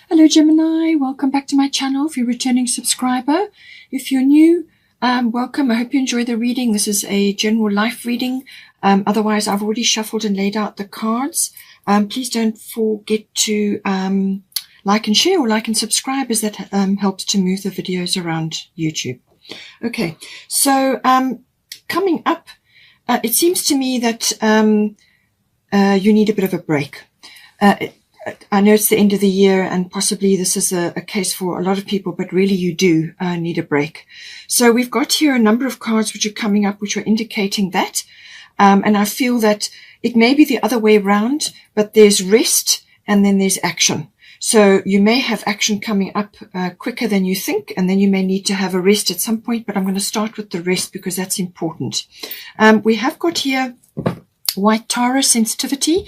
Hello Gemini, welcome back to my channel if you're a returning subscriber. If you're new, welcome. I hope you enjoy the reading. This is a general life reading. Otherwise, I've already shuffled and laid out the cards. Please don't forget to like and share or like and subscribe, as that helps to move the videos around YouTube. Okay, so coming up, it seems to me that you need a bit of a break. I know it's the end of the year and possibly this is a case for a lot of people, but really you do need a break. So we've got here a number of cards which are coming up, which are indicating that. And I feel that it may be the other way around, but there's rest and then there's action. So you may have action coming up quicker than you think, and then you may need to have a rest at some point, but I'm going to start with the rest because that's important. We have got here White Tara sensitivity.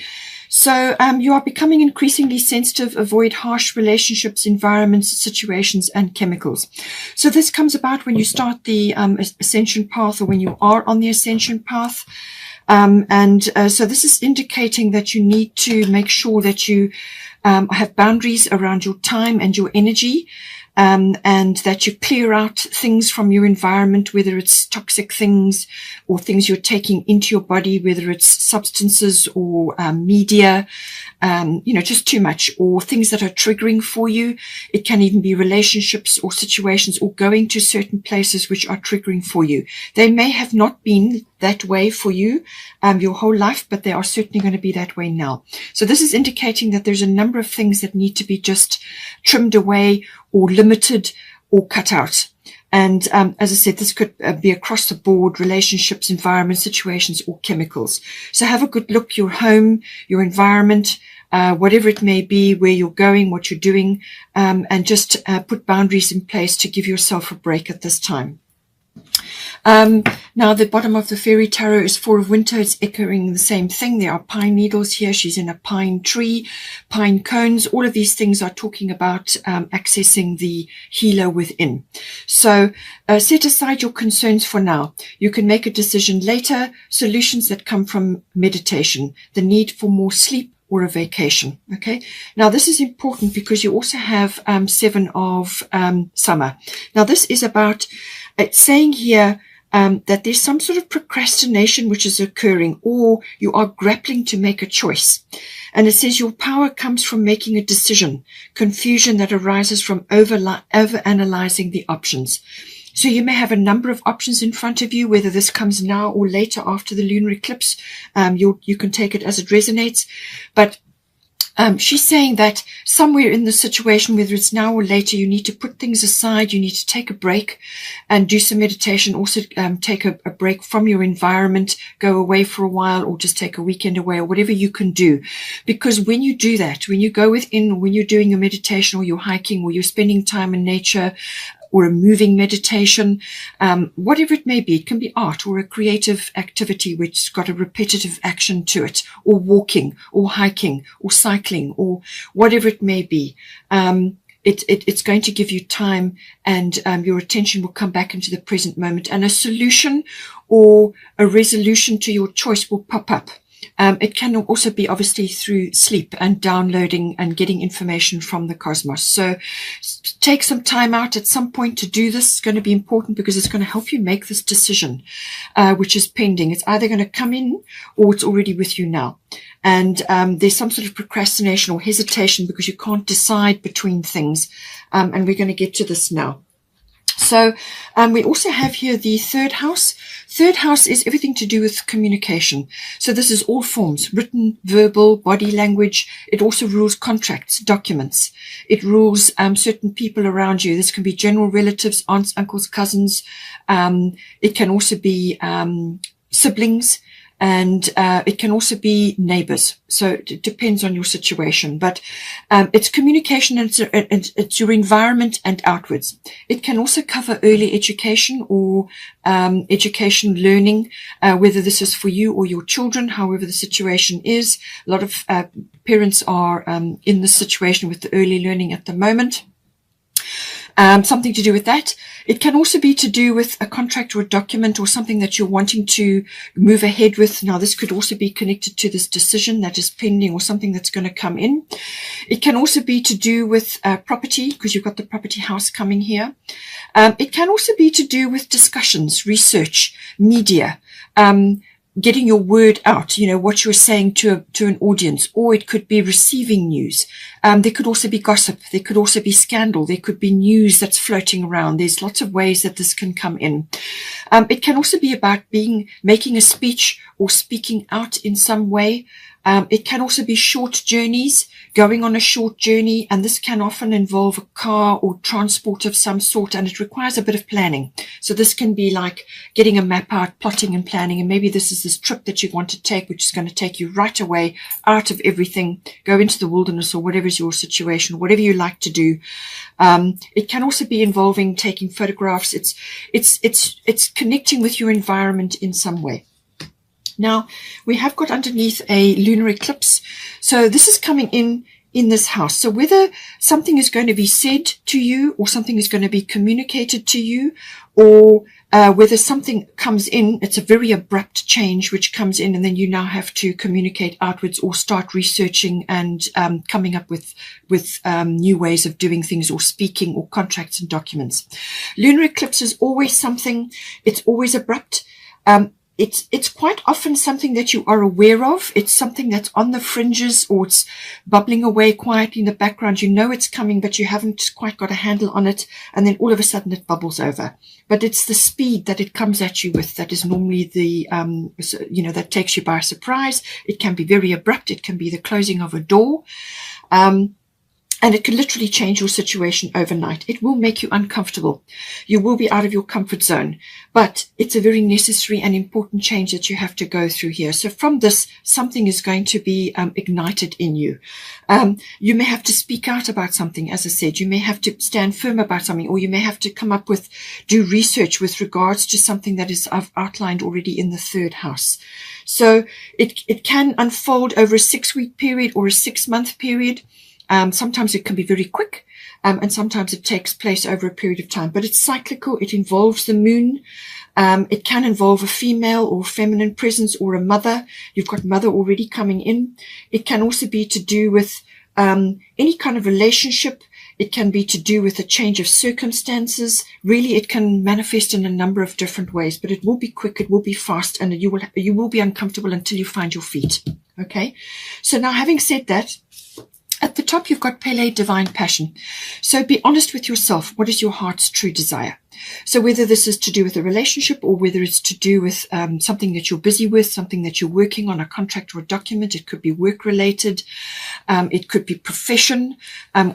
So you are becoming increasingly sensitive, avoid harsh relationships, environments, situations, and chemicals. So this comes about when you start the ascension path, or when you are on the ascension path. So this is indicating that you need to make sure that you have boundaries around your time and your energy. And that you clear out things from your environment, whether it's toxic things or things you're taking into your body, whether it's substances or media, just too much, or things that are triggering for you. It can even be relationships or situations or going to certain places which are triggering for you. They may have not been that way for you your whole life, but they are certainly going to be that way now. So this is indicating that there's a number of things that need to be just trimmed away or limited or cut out. And as I said, this could be across the board: relationships, environment, situations, or chemicals. So have a good look, your home, your environment, whatever it may be, where you're going, what you're doing, and just put boundaries in place to give yourself a break at this time. Now the bottom of the fairy tarot is Four of Winter. It's echoing the same thing. There are pine needles here. She's in a pine tree, pine cones. All of these things are talking about accessing the healer within. So set aside your concerns for now. You can make a decision later. Solutions that come from meditation, the need for more sleep, or a vacation. Okay. Now this is important because you also have Seven of Summer. Now this is about, it's saying here that there's some sort of procrastination which is occurring, or you are grappling to make a choice. And it says your power comes from making a decision, confusion that arises from over-analyzing the options. So you may have a number of options in front of you, whether this comes now or later after the lunar eclipse. You can take it as it resonates. But she's saying that somewhere in the situation, whether it's now or later, you need to put things aside. You need to take a break and do some meditation. Also take a break from your environment, go away for a while, or just take a weekend away, or whatever you can do. Because when you do that, when you go within, or when you're doing your meditation, or you're hiking, or you're spending time in nature, or a moving meditation, whatever it may be. It can be art or a creative activity which's got a repetitive action to it, or walking or hiking or cycling or whatever it may be. It's going to give you time, and your attention will come back into the present moment, and a solution or a resolution to your choice will pop up. It can also be obviously through sleep and downloading and getting information from the cosmos. So take some time out at some point to do this. It's going to be important because it's going to help you make this decision, which is pending. It's either going to come in or it's already with you now. And there's some sort of procrastination or hesitation because you can't decide between things. And we're going to get to this now. So we also have here the third house. Third house is everything to do with communication. So this is all forms: written, verbal, body language. It also rules contracts, documents. It rules certain people around you. This can be general relatives, aunts, uncles, cousins. It can also be siblings. And it can also be neighbors. So it depends on your situation. But it's communication, and it's your environment and outwards. It can also cover early education or education learning, whether this is for you or your children, however the situation is. A lot of parents are in this situation with the early learning at the moment. something to do with that. It can also be to do with a contract or a document or something that you're wanting to move ahead with. Now, this could also be connected to this decision that is pending or something that's going to come in. It can also be to do with property, because you've got the property house coming here. It can also be to do with discussions, research, media, getting your word out, what you're saying to an audience, or it could be receiving news. There could also be gossip. There could also be scandal. There could be news that's floating around. There's lots of ways that this can come in. It can also be about making a speech or speaking out in some way. It can also be short journeys, going on a short journey, and this can often involve a car or transport of some sort, and it requires a bit of planning. So this can be like getting a map out, plotting and planning, and maybe this is this trip that you want to take, which is going to take you right away out of everything, go into the wilderness or whatever is your situation, whatever you like to do. It can also be involving taking photographs. It's connecting with your environment in some way. Now, we have got underneath a lunar eclipse. So this is coming in this house. So whether something is going to be said to you or something is going to be communicated to you, or whether something comes in, it's a very abrupt change which comes in, and then you now have to communicate outwards or start researching and coming up with new ways of doing things, or speaking, or contracts and documents. Lunar eclipse is always something, it's always abrupt. It's quite often something that you are aware of. It's something that's on the fringes, or it's bubbling away quietly in the background. You know it's coming, but you haven't quite got a handle on it. And then all of a sudden it bubbles over. But it's the speed that it comes at you with that is normally that takes you by surprise. It can be very abrupt. It can be the closing of a door. And it can literally change your situation overnight. It will make you uncomfortable. You will be out of your comfort zone. But it's a very necessary and important change that you have to go through here. So from this, something is going to be ignited in you. You may have to speak out about something, as I said. You may have to stand firm about something, or you may have to do research with regards to something that is I've outlined already in the third house. So it can unfold over a 6-week period or a 6-month period. Sometimes it can be very quick, and sometimes it takes place over a period of time, but it's cyclical. It involves the moon. It can involve a female or feminine presence, or a mother. You've got mother already coming in. It can also be to do with any kind of relationship. It can be to do with a change of circumstances. Really, it can manifest in a number of different ways, but it will be quick, it will be fast, and you will be uncomfortable until you find your feet. Okay? So now, having said that, at the top, you've got Pele, divine passion. So be honest with yourself. What is your heart's true desire? So whether this is to do with a relationship, or whether it's to do with something that you're busy with, something that you're working on, a contract or a document, it could be work related, it could be profession,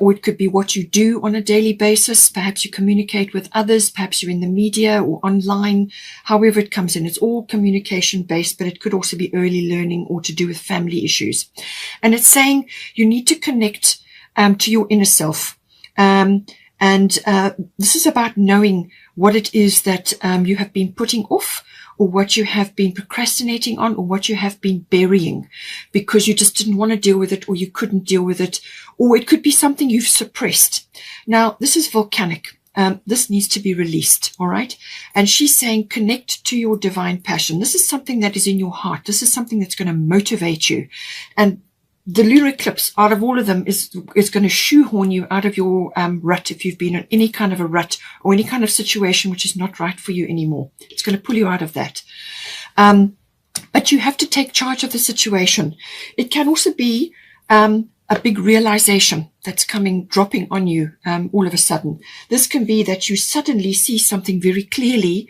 or it could be what you do on a daily basis. Perhaps you communicate with others, perhaps you're in the media or online, however it comes in. It's all communication based, but it could also be early learning or to do with family issues. And it's saying you need to connect to your inner self. And this is about knowing what it is that you have been putting off, or what you have been procrastinating on, or what you have been burying because you just didn't want to deal with it, or you couldn't deal with it, or it could be something you've suppressed. Now, this is volcanic. This needs to be released, all right? And she's saying connect to your divine passion. This is something that is in your heart. This is something that's going to motivate you. And the lunar eclipse, out of all of them, is going to shoehorn you out of your rut, if you've been in any kind of a rut or any kind of situation which is not right for you anymore. It's going to pull you out of that. But you have to take charge of the situation. It can also be a big realization that's dropping on you all of a sudden. This can be that you suddenly see something very clearly,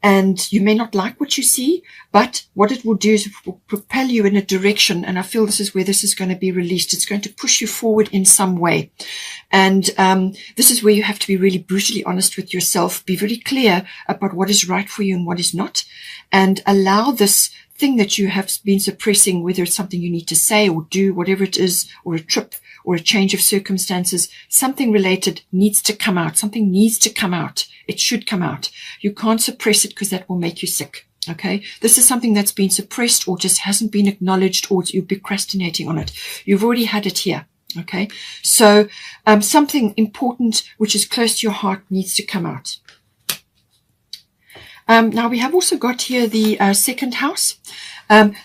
and you may not like what you see, but what it will do is it will propel you in a direction. And I feel this is where this is going to be released. It's going to push you forward in some way. And this is where you have to be really brutally honest with yourself. Be very clear about what is right for you and what is not. And allow this thing that you have been suppressing, whether it's something you need to say or do, whatever it is, or a trip or a change of circumstances, something related needs to come out. Something needs to come out. It should come out. You can't suppress it because that will make you sick. Okay. This is something that's been suppressed or just hasn't been acknowledged, or you're procrastinating on it. You've already had it here. Okay, so something important which is close to your heart needs to come out. Now we have also got here the second house.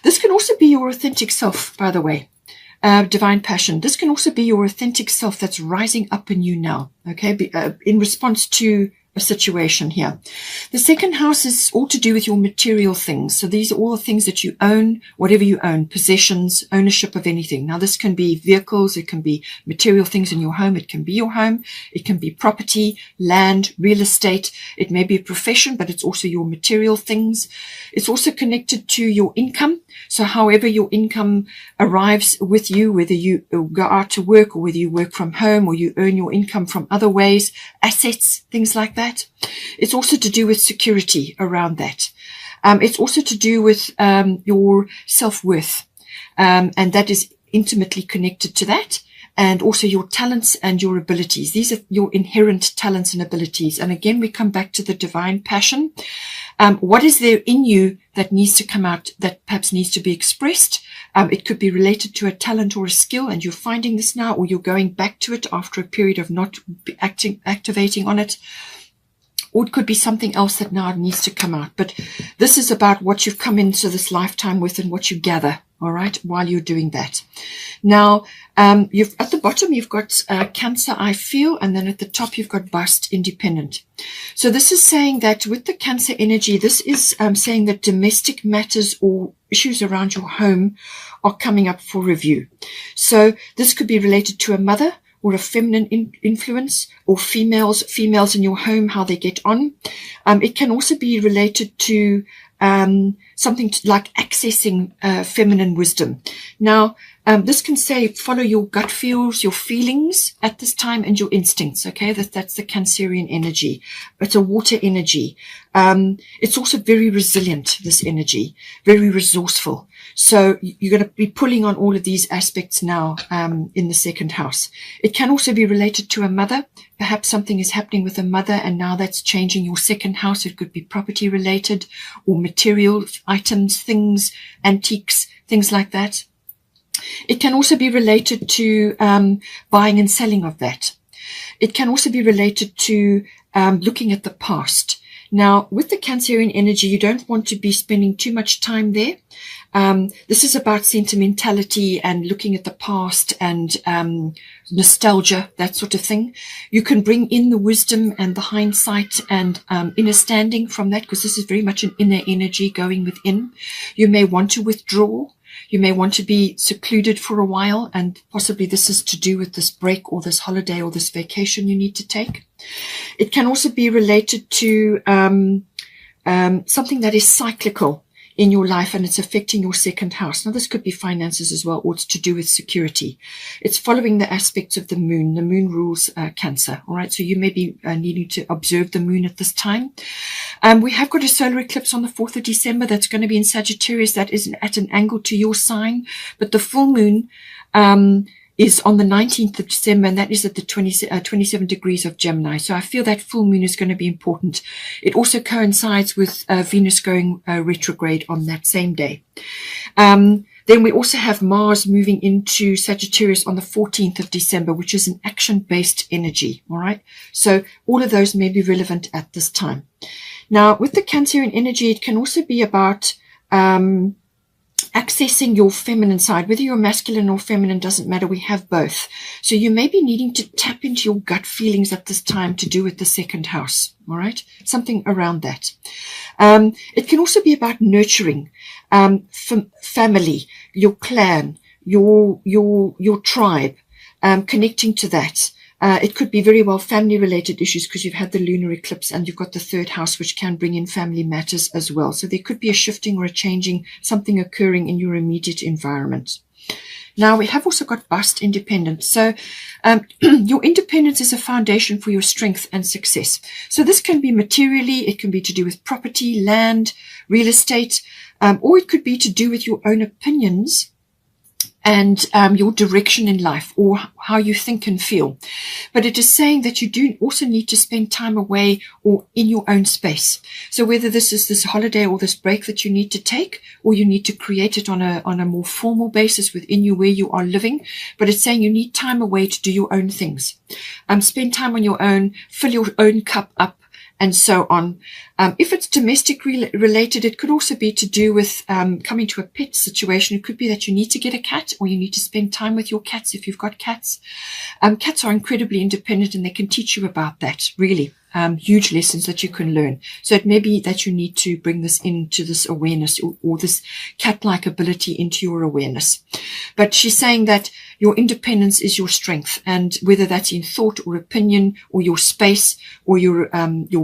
This can also be your authentic self, by the way. Divine passion. This can also be your authentic self that's rising up in you now, okay, in response to a situation here. The second house is all to do with your material things. So these are all the things that you own, whatever you own, possessions, ownership of anything. Now this can be vehicles, it can be material things in your home, it can be your home, it can be property, land, real estate, it may be a profession, but it's also your material things. It's also connected to your income. So however your income arrives with you, whether you go out to work or whether you work from home or you earn your income from other ways, assets, things like that. It's also to do with security around that. It's also to do with your self-worth, and that is intimately connected to that, and also your talents and your abilities. These are your inherent talents and abilities. And again, we come back to the divine passion. What is there in you that needs to come out, that perhaps needs to be expressed? It could be related to a talent or a skill, and you're finding this now, or you're going back to it after a period of not activating on it. Or it could be something else that now needs to come out. But this is about what you've come into this lifetime with and what you gather, all right, while you're doing that. Now, you've at the bottom, you've got Cancer, I feel, and then at the top, you've got Bust, independent. So this is saying that with the Cancer energy, this is saying that domestic matters or issues around your home are coming up for review. So this could be related to a mother, or a feminine influence, or females in your home, how they get on. It can also be related to something like accessing feminine wisdom. Now, this can say follow your gut feels, your feelings at this time, and your instincts. Okay, that's the Cancerian energy. It's a water energy. It's also very resilient, this energy, very resourceful. So you're going to be pulling on all of these aspects now in the second house. It can also be related to a mother. Perhaps something is happening with a mother, and now that's changing your second house. It could be property related or material items, things, antiques, things like that. It can also be related to buying and selling of that. It can also be related to looking at the past. Now, with the Cancerian energy, you don't want to be spending too much time there. This is about sentimentality and looking at the past and nostalgia, that sort of thing. You can bring in the wisdom and the hindsight and inner standing from that, because this is very much an inner energy going within. You may want to withdraw. You may want to be secluded for a while, and possibly this is to do with this break or this holiday or this vacation you need to take. It can also be related to something that is cyclical in your life, and it's affecting your second house. Now, this could be finances as well, or it's to do with security. It's following the aspects of the moon. The moon rules Cancer, all right? So you may be needing to observe the moon at this time. We have got a solar eclipse on the 4th of December that's going to be in Sagittarius. That is at an angle to your sign, but the full moon is on the 19th of December, and that is at the 27 degrees of Gemini. So I feel that full moon is going to be important. It also coincides with Venus going retrograde on that same day. Then we also have Mars moving into Sagittarius on the 14th of December, which is an action-based energy, all right? So all of those may be relevant at this time. Now, with the Cancerian energy, it can also be about accessing your feminine side. Whether you're masculine or feminine doesn't matter. We have both. So you may be needing to tap into your gut feelings at this time to do with the second house. All right. Something around that. It can also be about nurturing, family, your clan, your tribe, connecting to that. It could be very well family-related issues, because you've had the lunar eclipse and you've got the third house, which can bring in family matters as well. So there could be a shifting or a changing, something occurring in your immediate environment. Now, we have also got Bust, independent. So your independence is a foundation for your strength and success. So this can be materially, it can be to do with property, land, real estate, or it could be to do with your own opinions and your direction in life, or how you think and feel. But it is saying that you do also need to spend time away or in your own space. So whether this is this holiday or this break that you need to take, or you need to create it on a more formal basis within you where you are living, but it's saying you need time away to do your own things. Spend time on your own, fill your own cup up, and so on. If it's domestic related, it could also be to do with coming to a pet situation. It could be that you need to get a cat, or you need to spend time with your cats if you've got cats. Cats are incredibly independent, and they can teach you about that, really. Huge lessons that you can learn. So it may be that you need to bring this into this awareness, or this cat-like ability into your awareness. But she's saying that your independence is your strength, and whether that's in thought or opinion or your space or your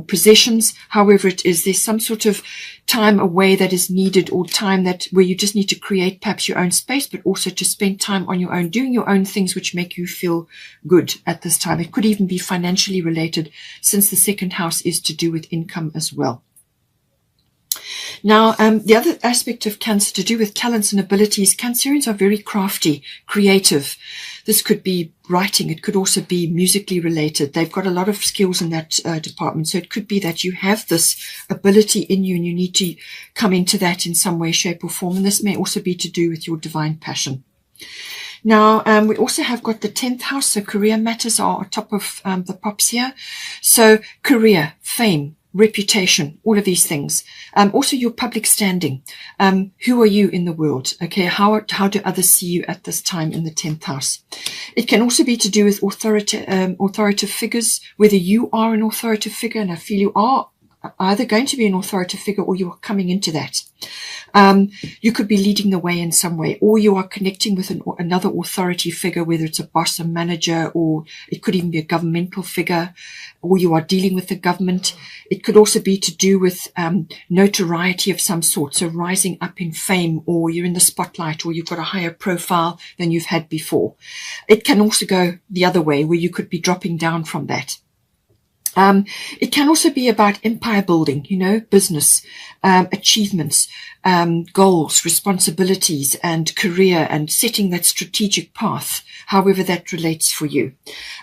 possessions, however it is, there's some sort of time away that is needed, or time that where you just need to create perhaps your own space, but also to spend time on your own, doing your own things which make you feel good at this time. It could even be financially related, since the second house is to do with income as well. Now, the other aspect of Cancer to do with talents and abilities, Cancerians are very crafty, creative. This could be writing. It could also be musically related. They've got a lot of skills in that department. So it could be that you have this ability in you, and you need to come into that in some way, shape or form. And this may also be to do with your divine passion. Now, we also have got the 10th house. So career matters are on top of the pops here. So career, fame, reputation, all of these things. Also your public standing. Who are you in the world? Okay, how do others see you at this time in the 10th house? It can also be to do with authoritative figures, whether you are an authoritative figure, and I feel you are either going to be an authoritative figure, or you are coming into that. You could be leading the way in some way, or you are connecting with another authority figure, whether it's a boss, a manager, or it could even be a governmental figure, or you are dealing with the government. It could also be to do with notoriety of some sort, so rising up in fame, or you're in the spotlight, or you've got a higher profile than you've had before. It can also go the other way, where you could be dropping down from that. It can also be about empire building, business, achievements, goals, responsibilities, and career, and setting that strategic path, however that relates for you.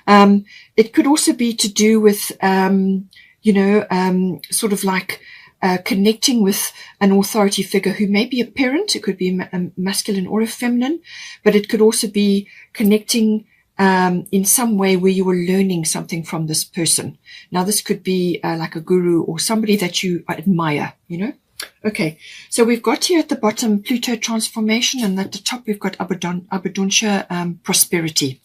It could also be to do with, sort of like connecting with an authority figure who may be a parent. It could be a masculine or a feminine, but it could also be connecting in some way where you are learning something from this person. Now, this could be like a guru or somebody that you admire, Okay, so we've got here at the bottom Pluto transformation, and at the top we've got Abundancia, prosperity.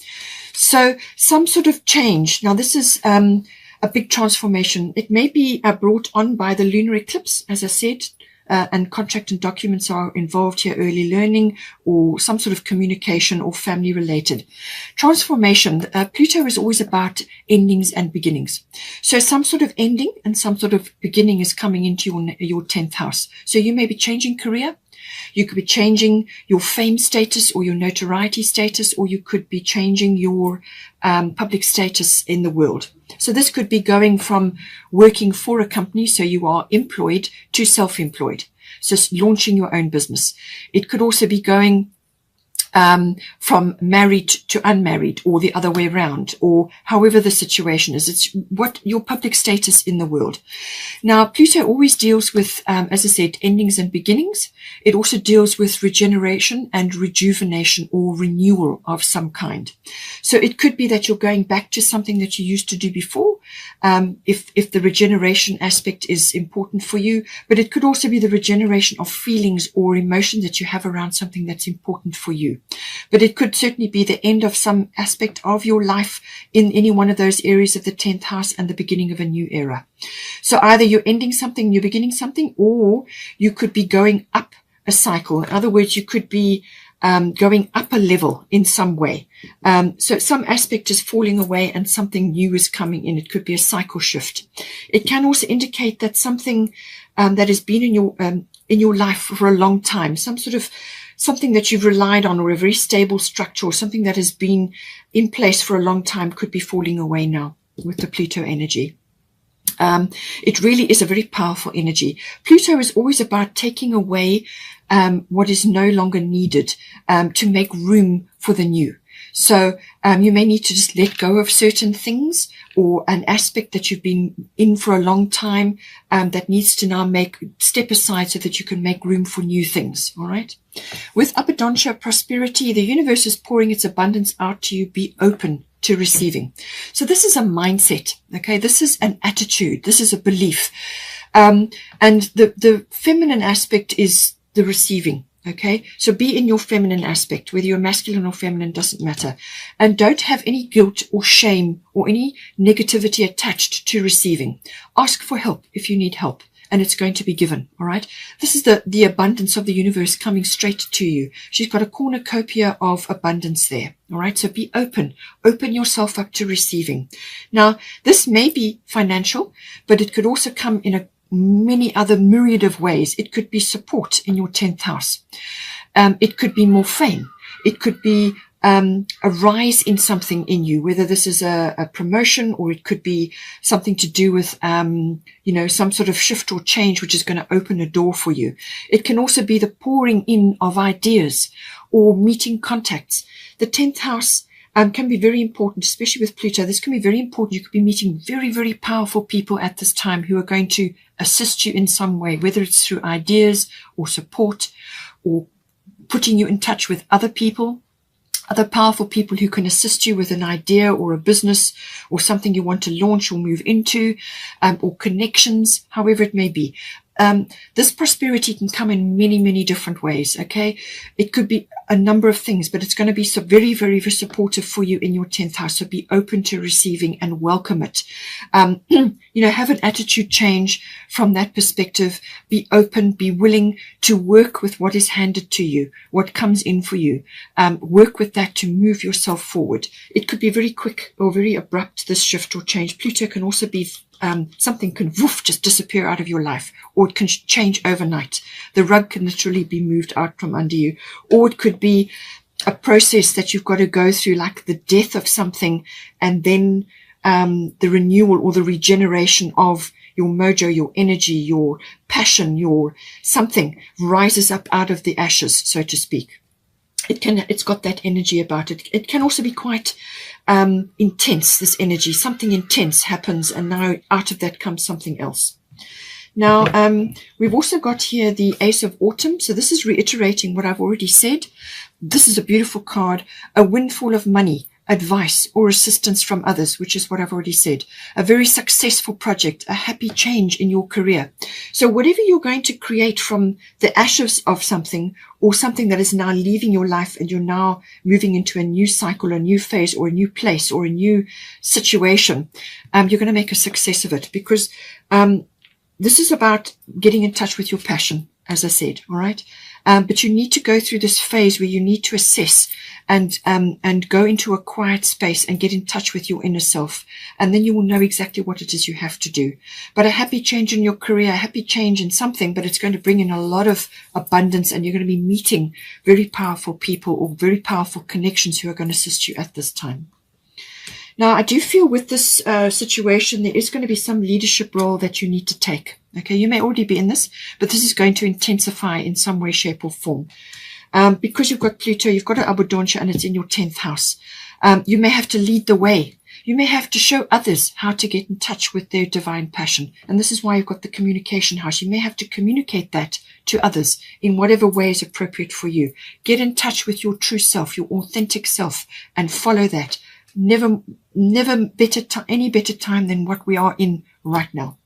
So some sort of change. Now, this is a big transformation. It may be brought on by the lunar eclipse, as I said, and contract and documents are involved here, early learning or some sort of communication or family related. Transformation, Pluto is always about endings and beginnings. So some sort of ending and some sort of beginning is coming into your 10th house. So you may be changing career. You could be changing your fame status or your notoriety status, or you could be changing your public status in the world. So this could be going from working for a company, so you are employed, to self-employed, so launching your own business. It could also be going from married to unmarried, or the other way around, or however the situation is. It's what your public status in the world. Now, Pluto always deals with, as I said, endings and beginnings. It also deals with regeneration and rejuvenation or renewal of some kind. So it could be that you're going back to something that you used to do before, if the regeneration aspect is important for you, but it could also be the regeneration of feelings or emotions that you have around something that's important for you. But it could certainly be the end of some aspect of your life in any one of those areas of the 10th house, and the beginning of a new era. So either you're ending something, you're beginning something, or you could be going up a cycle. In other words, you could be going up a level in some way. So some aspect is falling away and something new is coming in. It could be a cycle shift. It can also indicate that something that has been in your life for a long time, something that you've relied on, or a very stable structure, or something that has been in place for a long time, could be falling away now with the Pluto energy. It really is a very powerful energy. Pluto is always about taking away what is no longer needed to make room for the new. So you may need to just let go of certain things or an aspect that you've been in for a long time that needs to now step aside so that you can make room for new things. All right. With Abundantia prosperity, the universe is pouring its abundance out to you. Be open to receiving. So this is a mindset. Okay. This is an attitude. This is a belief. And the feminine aspect is the receiving. Okay, so be in your feminine aspect, whether you're masculine or feminine, doesn't matter. And don't have any guilt or shame or any negativity attached to receiving. Ask for help if you need help, and it's going to be given. All right, this is the abundance of the universe coming straight to you. She's got a cornucopia of abundance there. All right, so be open yourself up to receiving. Now, this may be financial, but it could also come in many other myriad of ways. It could be support in your 10th house. It could be more fame. It could be a rise in something in you, whether this is a promotion or it could be something to do with, some sort of shift or change, which is going to open a door for you. It can also be the pouring in of ideas or meeting contacts. The 10th house can be very important, especially with Pluto. This can be very important. You could be meeting very, very powerful people at this time who are going to assist you in some way, whether it's through ideas or support or putting you in touch with other people, other powerful people who can assist you with an idea or a business or something you want to launch or move into, or connections, however it may be. This prosperity can come in many, many different ways. Okay. It could be a number of things, but it's going to be so very, very, very supportive for you in your 10th house. So be open to receiving and welcome it. Have an attitude change from that perspective. Be open, be willing to work with what is handed to you, what comes in for you. Work with that to move yourself forward. It could be very quick or very abrupt, this shift or change. Pluto can also be something can just disappear out of your life, or it can change overnight. The rug can literally be moved out from under you, or it could be a process that you've got to go through, like the death of something, and then the renewal or the regeneration of your mojo, your energy, your passion, your something rises up out of the ashes, so to speak. It's got that energy about it. It can also be quite intense, this energy. Something intense happens, and now out of that comes something else. Now, we've also got here the Ace of Autumn. So this is reiterating what I've already said. This is a beautiful card, a windfall of money, advice or assistance from others, which is what I've already said. A very successful project, a happy change in your career. So whatever you're going to create from the ashes of something, or something that is now leaving your life and you're now moving into a new cycle, a new phase, or a new place, or a new situation, you're going to make a success of it, because this is about getting in touch with your passion, as I said. All right. But you need to go through this phase where you need to assess and go into a quiet space and get in touch with your inner self. And then you will know exactly what it is you have to do. But a happy change in your career, a happy change in something, but it's going to bring in a lot of abundance, and you're going to be meeting very powerful people or very powerful connections who are going to assist you at this time. Now, I do feel with this situation, there is going to be some leadership role that you need to take. Okay, you may already be in this, but this is going to intensify in some way, shape, or form. Because you've got Pluto, you've got an Abundantia, and it's in your 10th house. You may have to lead the way. You may have to show others how to get in touch with their divine passion. And this is why you've got the communication house. You may have to communicate that to others in whatever way is appropriate for you. Get in touch with your true self, your authentic self, and follow that. Never any better time than what we are in right now.